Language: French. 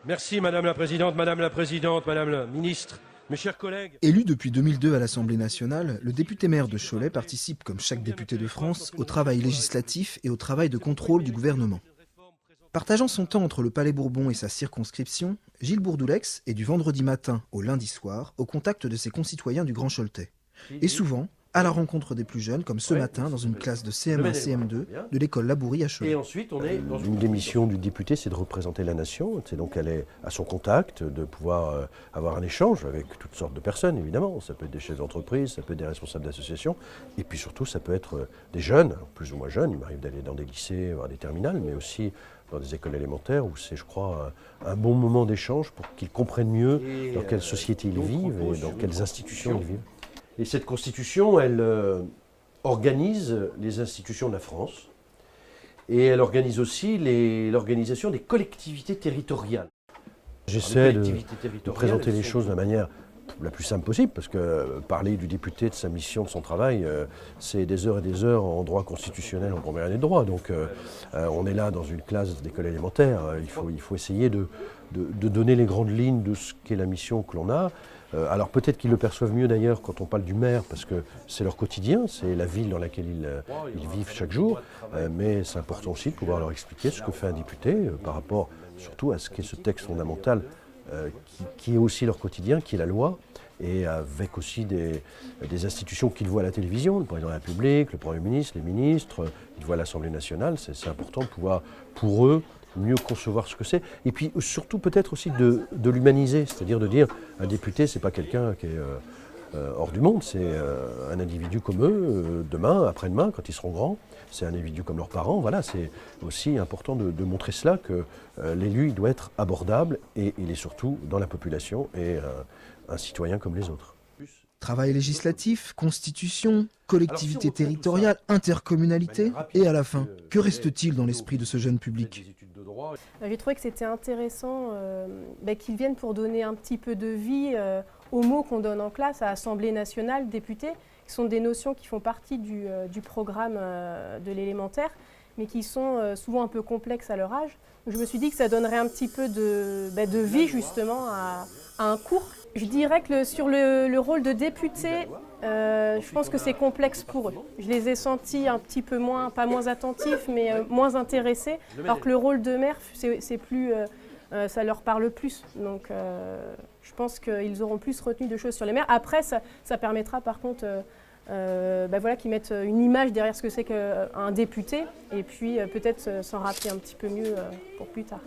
Merci Madame la Présidente, Madame la Ministre, mes chers collègues. Élu depuis 2002 à l'Assemblée nationale, le député maire de Cholet participe, comme chaque député de France, au travail législatif et au travail de contrôle du gouvernement. Partageant son temps entre le Palais Bourbon et sa circonscription, Gilles Bourdoulex est du vendredi matin au lundi soir au contact de ses concitoyens du Grand Choletais. Et souvent, à la rencontre des plus jeunes, comme ce matin dans une classe de CM1-CM2 de l'école Labourie à Cholet. Et ensuite, on est dans Une des missions du député, c'est de représenter la nation. C'est donc elle est à son contact, de pouvoir avoir un échange avec toutes sortes de personnes, évidemment. Ça peut être des chefs d'entreprise, ça peut être des responsables d'associations, et puis surtout, ça peut être des jeunes, plus ou moins jeunes. Il m'arrive d'aller dans des lycées, voir des terminales, mais aussi dans des écoles élémentaires, où c'est, je crois, un bon moment d'échange pour qu'ils comprennent mieux dans quelle société ils vivent et dans quelles institutions ils vivent. Et cette constitution, elle organise les institutions de la France et elle organise aussi l'organisation des collectivités territoriales. J'essaie de présenter les choses de la manière la plus simple possible, parce que parler du député, de sa mission, de son travail, c'est des heures et des heures en droit constitutionnel, en première année de droit. Donc on est là dans une classe d'école élémentaire, il faut essayer de donner les grandes lignes de ce qu'est la mission que l'on a. Alors peut-être qu'ils le perçoivent mieux d'ailleurs quand on parle du maire, parce que c'est leur quotidien, c'est la ville dans laquelle ils vivent chaque jour, mais c'est important aussi de pouvoir leur expliquer ce que fait un député par rapport surtout à ce qu'est ce texte fondamental qui est aussi leur quotidien, qui est la loi, et avec aussi des institutions qu'ils voient à la télévision, le président de la République, le Premier ministre, les ministres, ils voient à l'Assemblée nationale. C'est important de pouvoir, pour eux, mieux concevoir ce que c'est, et puis surtout peut-être aussi de l'humaniser, c'est-à-dire de dire un député, c'est pas quelqu'un qui est hors du monde, c'est un individu comme eux, demain, après-demain, quand ils seront grands, c'est un individu comme leurs parents. Voilà, c'est aussi important de montrer cela, que l'élu, il doit être abordable, et il est surtout dans la population, et un citoyen comme les autres. Travail législatif, constitution, collectivité territoriale, intercommunalité, et à la fin, que reste-t-il dans l'esprit de ce jeune public ? J'ai trouvé que c'était intéressant qu'ils viennent pour donner un petit peu de vie aux mots qu'on donne en classe à Assemblée nationale, députés, qui sont des notions qui font partie du programme de l'élémentaire, mais qui sont souvent un peu complexes à leur âge. Donc je me suis dit que ça donnerait un petit peu de vie justement à un cours. Je dirais que sur le rôle de député, je pense que c'est complexe pour eux. Je les ai sentis un petit peu moins, pas moins attentifs, mais moins intéressés, alors que le rôle de maire, c'est plus, ça leur parle plus. Donc je pense qu'ils auront plus retenu de choses sur les maires. Après, ça permettra par contre voilà, qu'ils mettent une image derrière ce que c'est qu'un député, et puis peut-être s'en rappeler un petit peu mieux pour plus tard.